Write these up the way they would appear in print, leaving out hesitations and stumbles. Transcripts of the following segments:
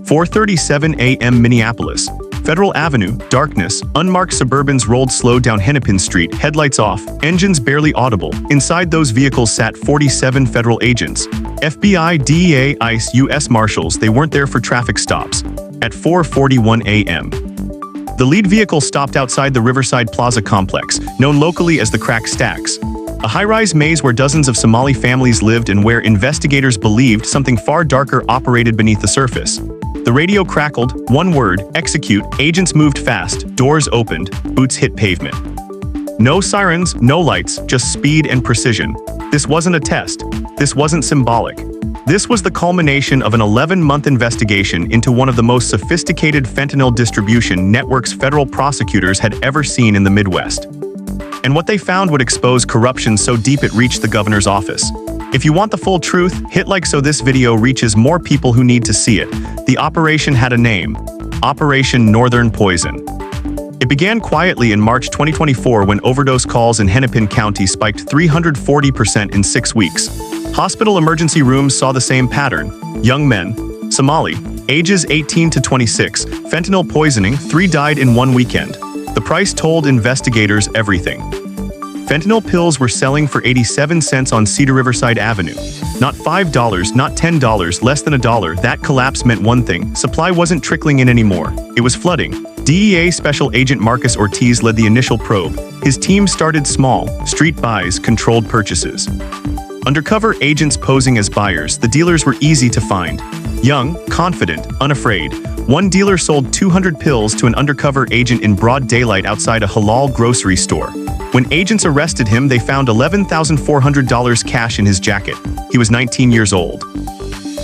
4:37 a.m. Minneapolis. Federal Avenue, darkness, unmarked Suburbans rolled slow down Hennepin Street, headlights off, engines barely audible. Inside those vehicles sat 47 federal agents. FBI, DEA, ICE, U.S. Marshals. They weren't there for traffic stops. At 4:41 a.m. the lead vehicle stopped outside the Riverside Plaza complex, known locally as the Crack Stacks. A high-rise maze where dozens of Somali families lived and where investigators believed something far darker operated beneath the surface. The radio crackled, one word, execute. Agents moved fast, doors opened, boots hit pavement. No sirens, no lights, just speed and precision. This wasn't a test. This wasn't symbolic. This was the culmination of an 11-month investigation into one of the most sophisticated fentanyl distribution networks federal prosecutors had ever seen in the Midwest. And what they found would expose corruption so deep it reached the governor's office. If you want the full truth, hit like so this video reaches more people who need to see it. The operation had a name: Operation Northern Poison. It began quietly in March 2024 when overdose calls in Hennepin County spiked 340% in 6 weeks. Hospital emergency rooms saw the same pattern. Young men, Somali, ages 18 to 26, fentanyl poisoning, 3 died in 1 weekend. The price told investigators everything. Fentanyl pills were selling for 87 cents on Cedar Riverside Avenue. Not $5, not $10, less than $1. That collapse meant one thing: supply wasn't trickling in anymore. It was flooding. DEA Special Agent Marcus Ortiz led the initial probe. His team started small: street buys, controlled purchases. Undercover agents posing as buyers, the dealers were easy to find. Young, confident, unafraid. One dealer sold 200 pills to an undercover agent in broad daylight outside a halal grocery store. When agents arrested him, they found $11,400 cash in his jacket. He was 19 years old.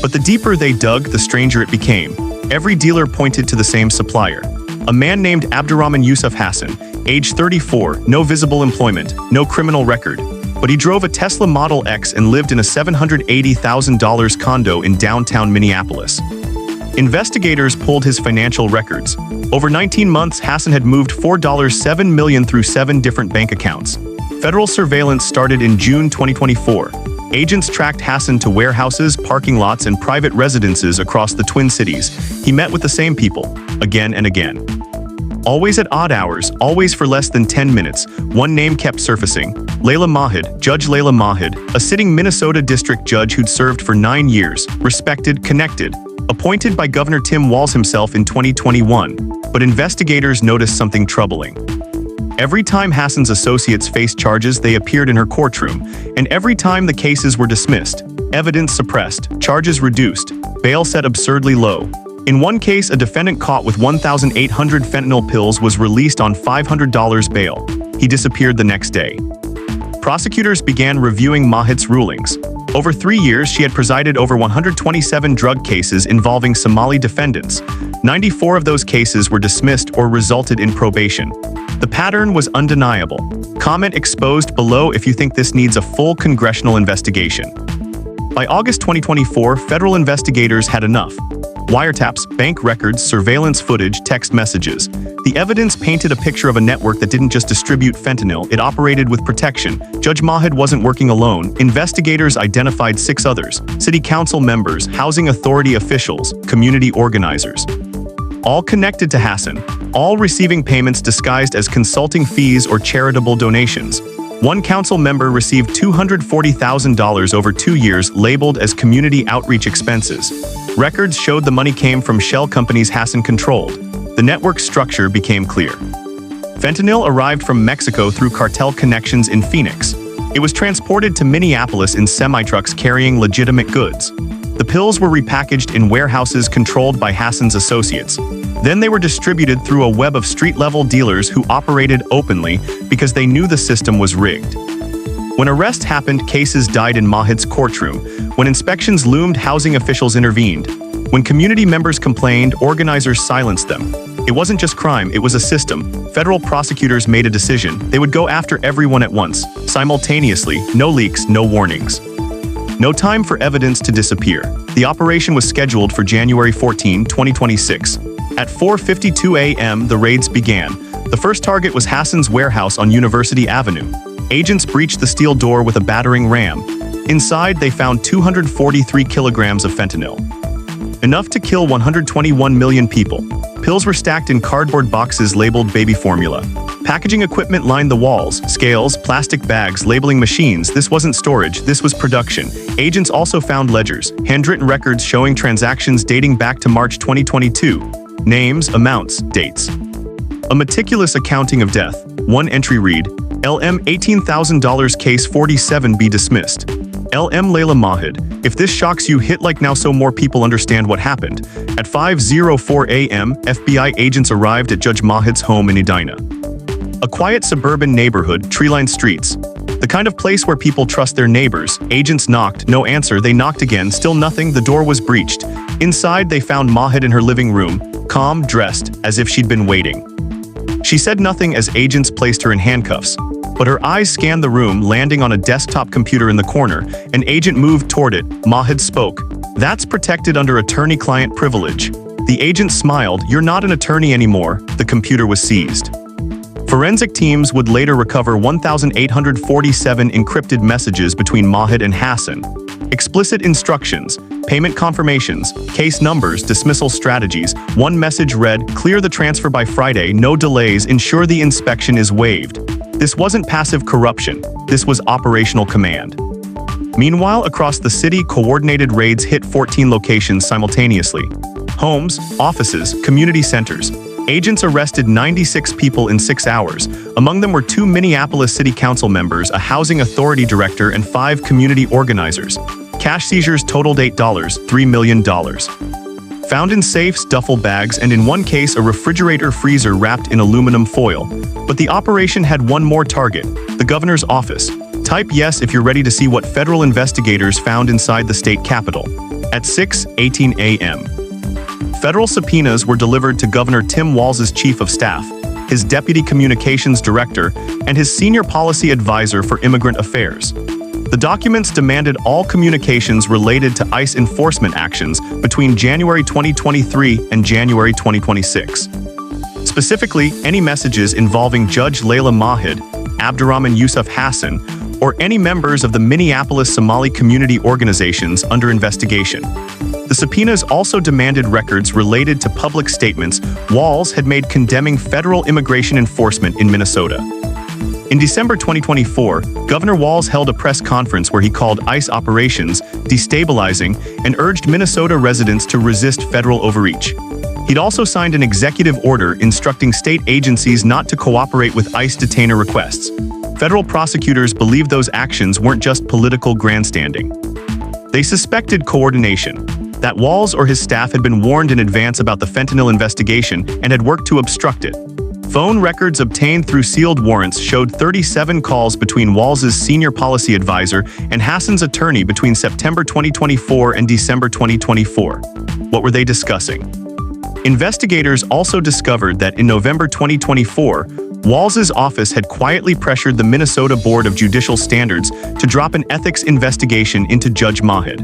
But the deeper they dug, the stranger it became. Every dealer pointed to the same supplier. A man named Abdurrahman Yusuf Hassan, age 34, no visible employment, no criminal record. But he drove a Tesla Model X and lived in a $780,000 condo in downtown Minneapolis. Investigators pulled his financial records. Over 19 months, Hassan had moved $4.7 million through 7 different bank accounts. Federal surveillance started in June 2024. Agents tracked Hassan to warehouses, parking lots, and private residences across the Twin Cities. He met with the same people, again and again. Always at odd hours, always for less than 10 minutes, one name kept surfacing: Layla Mahid, Judge Layla Mahid, a sitting Minnesota district judge who'd served for 9 years, respected, connected, appointed by Governor Tim Walz himself in 2021. But investigators noticed something troubling. Every time Hassan's associates faced charges, they appeared in her courtroom, and every time the cases were dismissed, evidence suppressed, charges reduced, bail set absurdly low. In one case, a defendant caught with 1,800 fentanyl pills was released on $500 bail. He disappeared the next day. Prosecutors began reviewing Mahid's rulings. Over 3 years, she had presided over 127 drug cases involving Somali defendants. 94 of those cases were dismissed or resulted in probation. The pattern was undeniable. Comment exposed below if you think this needs a full congressional investigation. By August 2024, federal investigators had enough. Wiretaps, bank records, surveillance footage, text messages. The evidence painted a picture of a network that didn't just distribute fentanyl, it operated with protection. Judge Mahid wasn't working alone. Investigators identified 6 others: city council members, housing authority officials, community organizers. All connected to Hassan, all receiving payments disguised as consulting fees or charitable donations. One council member received $240,000 over 2 years, labeled as community outreach expenses. Records showed the money came from shell companies Hassan controlled. The network structure became clear. Fentanyl arrived from Mexico through cartel connections in Phoenix. It was transported to Minneapolis in semi-trucks carrying legitimate goods. The pills were repackaged in warehouses controlled by Hassan's associates. Then they were distributed through a web of street-level dealers who operated openly because they knew the system was rigged. When arrests happened, cases died in Mahid's courtroom. When inspections loomed, housing officials intervened. When community members complained, organizers silenced them. It wasn't just crime, it was a system. Federal prosecutors made a decision. They would go after everyone at once, simultaneously, no leaks, no warnings. No time for evidence to disappear. The operation was scheduled for January 14, 2026. At 4:52 a.m., the raids began. The first target was Hassan's warehouse on University Avenue. Agents breached the steel door with a battering ram. Inside, they found 243 kilograms of fentanyl. enough to kill 121 million people. Pills were stacked in cardboard boxes labeled baby formula. Packaging equipment lined the walls, scales, plastic bags, labeling machines. This wasn't storage, this was production. Agents also found ledgers, handwritten records showing transactions dating back to March 2022. Names, amounts, dates. A meticulous accounting of death. One entry read, LM $18,000 case 47B dismissed. LM Layla Mahid, if this shocks you, hit like now so more people understand what happened. At 5:04 a.m., FBI agents arrived at Judge Mahid's home in Edina. A quiet suburban neighborhood, tree-lined streets. The kind of place where people trust their neighbors. Agents knocked, no answer. They knocked again, still nothing. The door was breached. Inside, they found Mahid in her living room, calm, dressed, as if she'd been waiting. She said nothing as agents placed her in handcuffs, but her eyes scanned the room, landing on a desktop computer in the corner. An agent moved toward it. Mahid spoke. That's protected under attorney-client privilege. The agent smiled. You're not an attorney anymore. The computer was seized. Forensic teams would later recover 1,847 encrypted messages between Mahid and Hassan. Explicit instructions, payment confirmations, case numbers, dismissal strategies. One message read, clear the transfer by Friday, no delays, ensure the inspection is waived. This wasn't passive corruption, this was operational command. Meanwhile, across the city, coordinated raids hit 14 locations simultaneously. Homes, offices, community centers. Agents arrested 96 people in 6 hours. Among them were 2 Minneapolis City Council members, a housing authority director, and 5 community organizers. Cash seizures totaled $3 million. Found in safes, duffel bags, and in one case a refrigerator freezer wrapped in aluminum foil. But the operation had one more target, the governor's office. Type yes if you're ready to see what federal investigators found inside the state capitol. At 6:18 a.m. Federal subpoenas were delivered to Governor Tim Walz's chief of staff, his deputy communications director, and his senior policy advisor for immigrant affairs. The documents demanded all communications related to ICE enforcement actions between January 2023 and January 2026. Specifically, any messages involving Judge Layla Mahid, Abdurrahman Yusuf Hassan, or any members of the Minneapolis Somali community organizations under investigation. The subpoenas also demanded records related to public statements Walz had made condemning federal immigration enforcement in Minnesota. In December 2024, Governor Walz held a press conference where he called ICE operations destabilizing and urged Minnesota residents to resist federal overreach. He'd also signed an executive order instructing state agencies not to cooperate with ICE detainer requests. Federal prosecutors believed those actions weren't just political grandstanding. They suspected coordination, that Walz or his staff had been warned in advance about the fentanyl investigation and had worked to obstruct it. Phone records obtained through sealed warrants showed 37 calls between Walz's senior policy advisor and Hassan's attorney between September 2024 and December 2024. What were they discussing? Investigators also discovered that in November 2024, Walz's office had quietly pressured the Minnesota Board of Judicial Standards to drop an ethics investigation into Judge Mahid.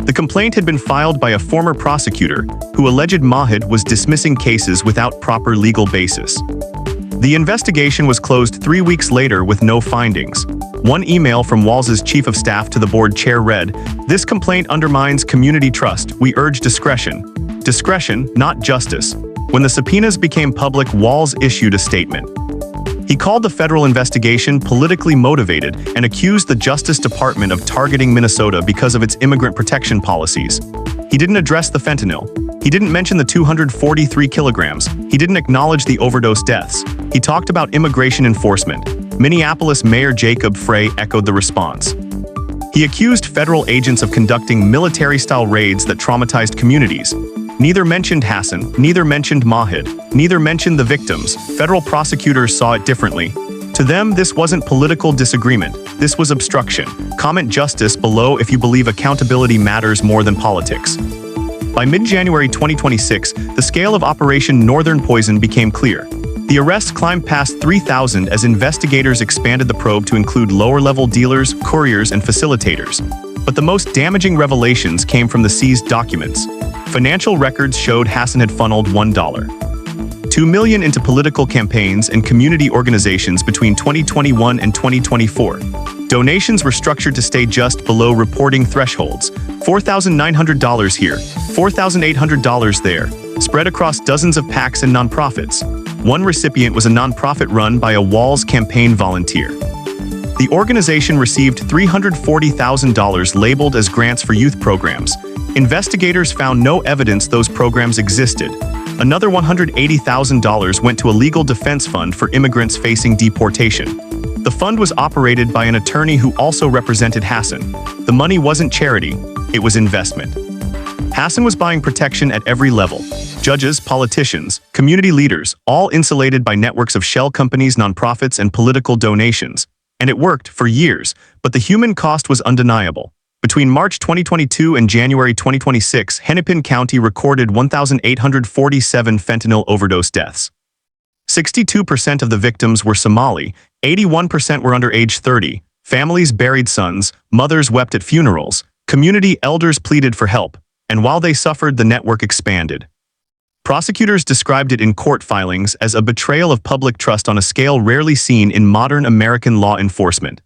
The complaint had been filed by a former prosecutor who alleged Mahid was dismissing cases without proper legal basis. The investigation was closed 3 weeks later with no findings. One email from Walz's chief of staff to the board chair read, "This complaint undermines community trust. We urge discretion." Discretion, not justice. When the subpoenas became public, Walz issued a statement. He called the federal investigation politically motivated and accused the Justice Department of targeting Minnesota because of its immigrant protection policies. He didn't address the fentanyl. He didn't mention the 243 kilograms. He didn't acknowledge the overdose deaths. He talked about immigration enforcement. Minneapolis Mayor Jacob Frey echoed the response. He accused federal agents of conducting military-style raids that traumatized communities. Neither mentioned Hassan, neither mentioned Mahid, neither mentioned the victims. Federal prosecutors saw it differently. To them, this wasn't political disagreement. This was obstruction. Comment justice below if you believe accountability matters more than politics. By mid-January 2026, the scale of Operation Northern Poison became clear. The arrests climbed past 3,000 as investigators expanded the probe to include lower-level dealers, couriers, and facilitators. But the most damaging revelations came from the seized documents. Financial records showed Hassan had funneled $1, $2 $2 million into political campaigns and community organizations between 2021 and 2024. Donations were structured to stay just below reporting thresholds. $4,900 here, $4,800 there, spread across dozens of PACs and nonprofits. One recipient was a nonprofit run by a Walz campaign volunteer. The organization received $340,000 labeled as grants for youth programs. Investigators found no evidence those programs existed. Another $180,000 went to a legal defense fund for immigrants facing deportation. The fund was operated by an attorney who also represented Hassan. The money wasn't charity, it was investment. Hassan was buying protection at every level. Judges, politicians, community leaders, all insulated by networks of shell companies, nonprofits, and political donations. And it worked for years, but the human cost was undeniable. Between March 2022 and January 2026, Hennepin County recorded 1,847 fentanyl overdose deaths. 62% of the victims were Somali, 81% were under age 30, families buried sons, mothers wept at funerals, community elders pleaded for help, and while they suffered, the network expanded. Prosecutors described it in court filings as a betrayal of public trust on a scale rarely seen in modern American law enforcement.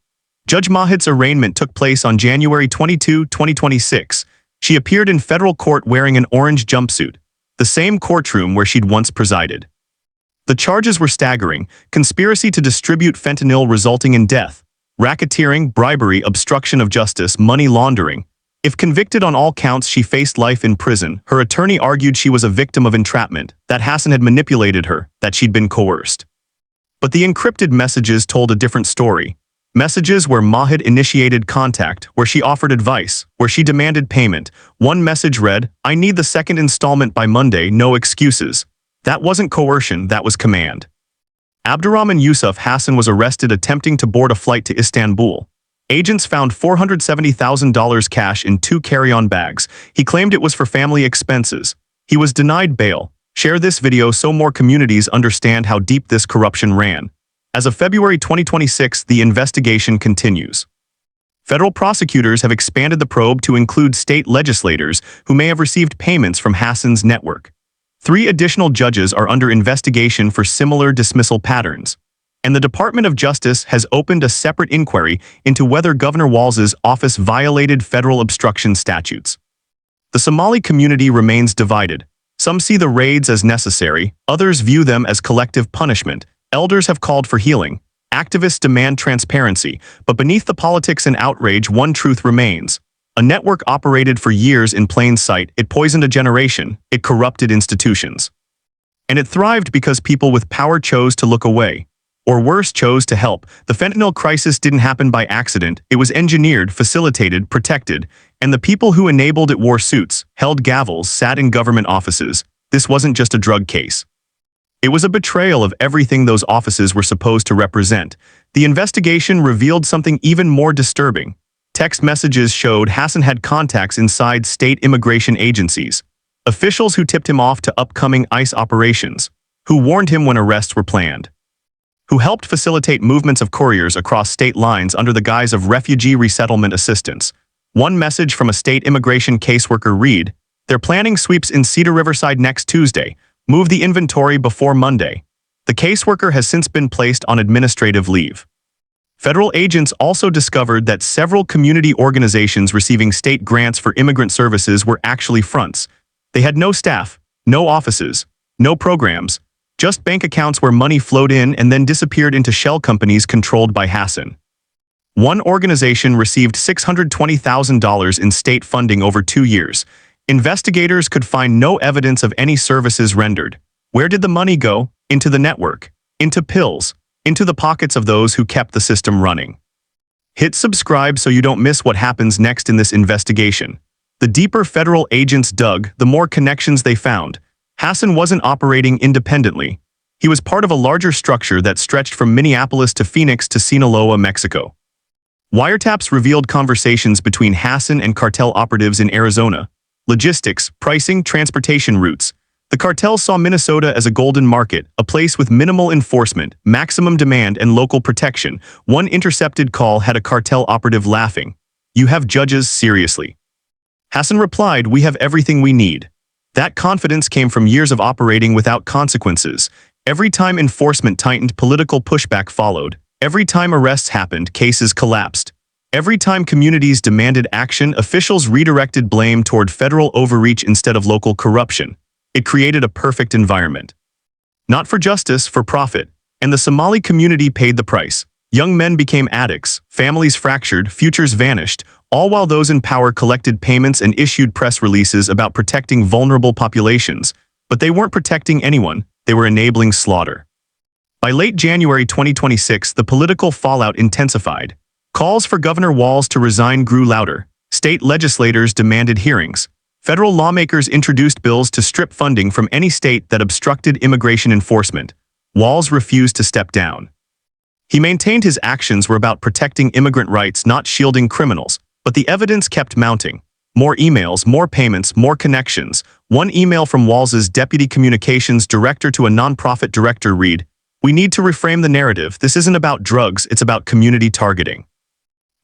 Judge Mahit's arraignment took place on January 22, 2026. She appeared in federal court wearing an orange jumpsuit, the same courtroom where she'd once presided. The charges were staggering: conspiracy to distribute fentanyl resulting in death, racketeering, bribery, obstruction of justice, money laundering. If convicted on all counts, she faced life in prison. Her attorney argued she was a victim of entrapment, that Hassan had manipulated her, that she'd been coerced. But the encrypted messages told a different story. Messages where Mahit initiated contact, where she offered advice, where she demanded payment. One message read, "I need the second installment by Monday, no excuses." That wasn't coercion, that was command. Abdurrahman Yusuf Hassan was arrested attempting to board a flight to Istanbul. Agents found $470,000 cash in 2 carry-on bags. He claimed it was for family expenses. He was denied bail. Share this video so more communities understand how deep this corruption ran. As of February 2026, the investigation continues. Federal prosecutors have expanded the probe to include state legislators who may have received payments from Hassan's network. 3 additional judges are under investigation for similar dismissal patterns. And the Department of Justice has opened a separate inquiry into whether Governor Walz's office violated federal obstruction statutes. The Somali community remains divided. Some see the raids as necessary, others view them as collective punishment. Elders have called for healing. Activists demand transparency, but beneath the politics and outrage, one truth remains. A network operated for years in plain sight. It poisoned a generation. It corrupted institutions. And it thrived because people with power chose to look away. Or worse, chose to help. The fentanyl crisis didn't happen by accident. It was engineered, facilitated, protected, and the people who enabled it wore suits, held gavels, sat in government offices. This wasn't just a drug case. It was a betrayal of everything those offices were supposed to represent. The investigation revealed something even more disturbing. Text messages showed Hassan had contacts inside state immigration agencies, officials who tipped him off to upcoming ICE operations, who warned him when arrests were planned, who helped facilitate movements of couriers across state lines under the guise of refugee resettlement assistance. One message from a state immigration caseworker read, "They're planning sweeps in Cedar Riverside next Tuesday. Move the inventory before Monday." The caseworker has since been placed on administrative leave. Federal agents also discovered that several community organizations receiving state grants for immigrant services were actually fronts. They had no staff, no offices, no programs, just bank accounts where money flowed in and then disappeared into shell companies controlled by Hassan. One organization received $620,000 in state funding over 2 years. Investigators could find no evidence of any services rendered. Where did the money go? Into the network, into pills, into the pockets of those who kept the system running. Hit subscribe so you don't miss what happens next in this investigation. The deeper federal agents dug, the more connections they found. Hassan wasn't operating independently. He was part of a larger structure that stretched from Minneapolis to Phoenix to Sinaloa, Mexico. Wiretaps revealed conversations between Hassan and cartel operatives in Arizona. Logistics, pricing, transportation routes. The cartel saw Minnesota as a golden market, a place with minimal enforcement, maximum demand, and local protection. One intercepted call had a cartel operative laughing. "You have judges, seriously?" Hassan replied, "We have everything we need." That confidence came from years of operating without consequences. Every time enforcement tightened, political pushback followed. Every time arrests happened, cases collapsed. Every time communities demanded action, officials redirected blame toward federal overreach instead of local corruption. It created a perfect environment. Not for justice, for profit. And the Somali community paid the price. Young men became addicts, families fractured, futures vanished, all while those in power collected payments and issued press releases about protecting vulnerable populations. But they weren't protecting anyone, they were enabling slaughter. By late January 2026, the political fallout intensified. Calls for Governor Walz to resign grew louder. State legislators demanded hearings. Federal lawmakers introduced bills to strip funding from any state that obstructed immigration enforcement. Walz refused to step down. He maintained his actions were about protecting immigrant rights, not shielding criminals, but the evidence kept mounting. More emails, more payments, more connections. One email from Walz's deputy communications director to a nonprofit director read, "We need to reframe the narrative. This isn't about drugs, it's about community targeting."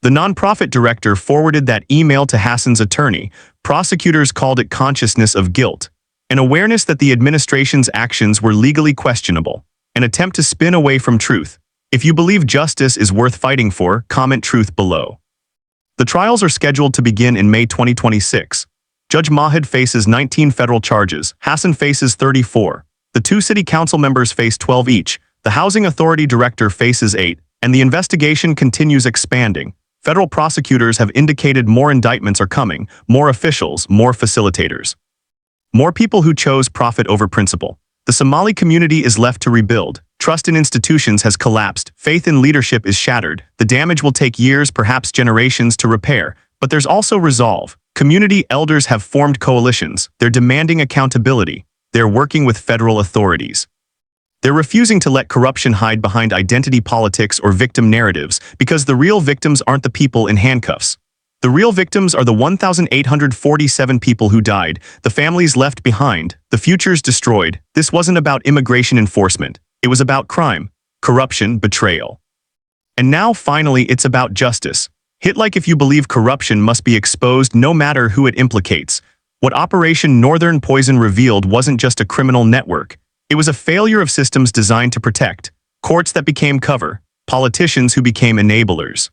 The nonprofit director forwarded that email to Hassan's attorney. Prosecutors called it consciousness of guilt, an awareness that the administration's actions were legally questionable, an attempt to spin away from truth. If you believe justice is worth fighting for, comment truth below. The trials are scheduled to begin in May 2026. Judge Mahid faces 19 federal charges. Hassan faces 34. The two city council members face 12 each. The housing authority director faces 8, and the investigation continues expanding. Federal prosecutors have indicated more indictments are coming, more officials, more facilitators. More people who chose profit over principle. The Somali community is left to rebuild. Trust in institutions has collapsed. Faith in leadership is shattered. The damage will take years, perhaps generations, to repair. But there's also resolve. Community elders have formed coalitions. They're demanding accountability. They're working with federal authorities. They're refusing to let corruption hide behind identity politics or victim narratives, because the real victims aren't the people in handcuffs. The real victims are the 1,847 people who died, the families left behind, the futures destroyed. This wasn't about immigration enforcement. It was about crime, corruption, betrayal. And now, finally, it's about justice. Hit like if you believe corruption must be exposed no matter who it implicates. What Operation Northern Poison revealed wasn't just a criminal network. It was a failure of systems designed to protect, courts that became cover, politicians who became enablers,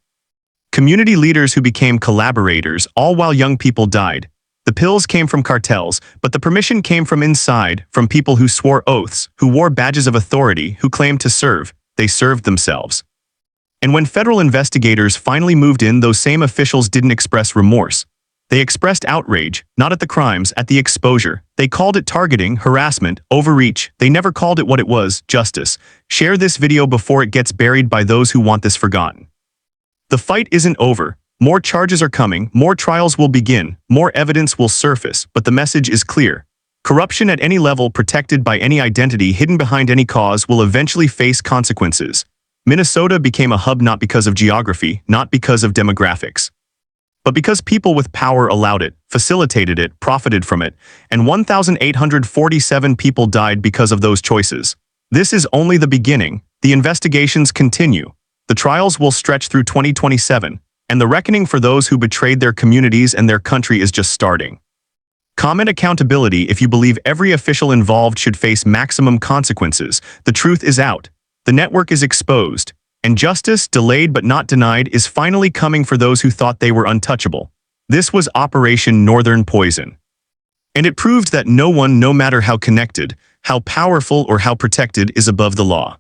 community leaders who became collaborators, all while young people died. The pills came from cartels, but the permission came from inside, from people who swore oaths, who wore badges of authority, who claimed to serve. They served themselves. And when federal investigators finally moved in, those same officials didn't express remorse. They expressed outrage, not at the crimes, at the exposure. They called it targeting, harassment, overreach. They never called it what it was, justice. Share this video before it gets buried by those who want this forgotten. The fight isn't over. More charges are coming, more trials will begin, more evidence will surface, but the message is clear. Corruption at any level, protected by any identity, hidden behind any cause, will eventually face consequences. Minnesota became a hub not because of geography, not because of demographics, but because people with power allowed it, facilitated it, profited from it, and 1,847 people died because of those choices. This is only the beginning. The investigations continue. The trials will stretch through 2027, and the reckoning for those who betrayed their communities and their country is just starting. Comment accountability if you believe every official involved should face maximum consequences. The truth is out. The network is exposed. And justice, delayed but not denied, is finally coming for those who thought they were untouchable. This was Operation Northern Poison. And it proved that no one, no matter how connected, how powerful, or how protected, is above the law.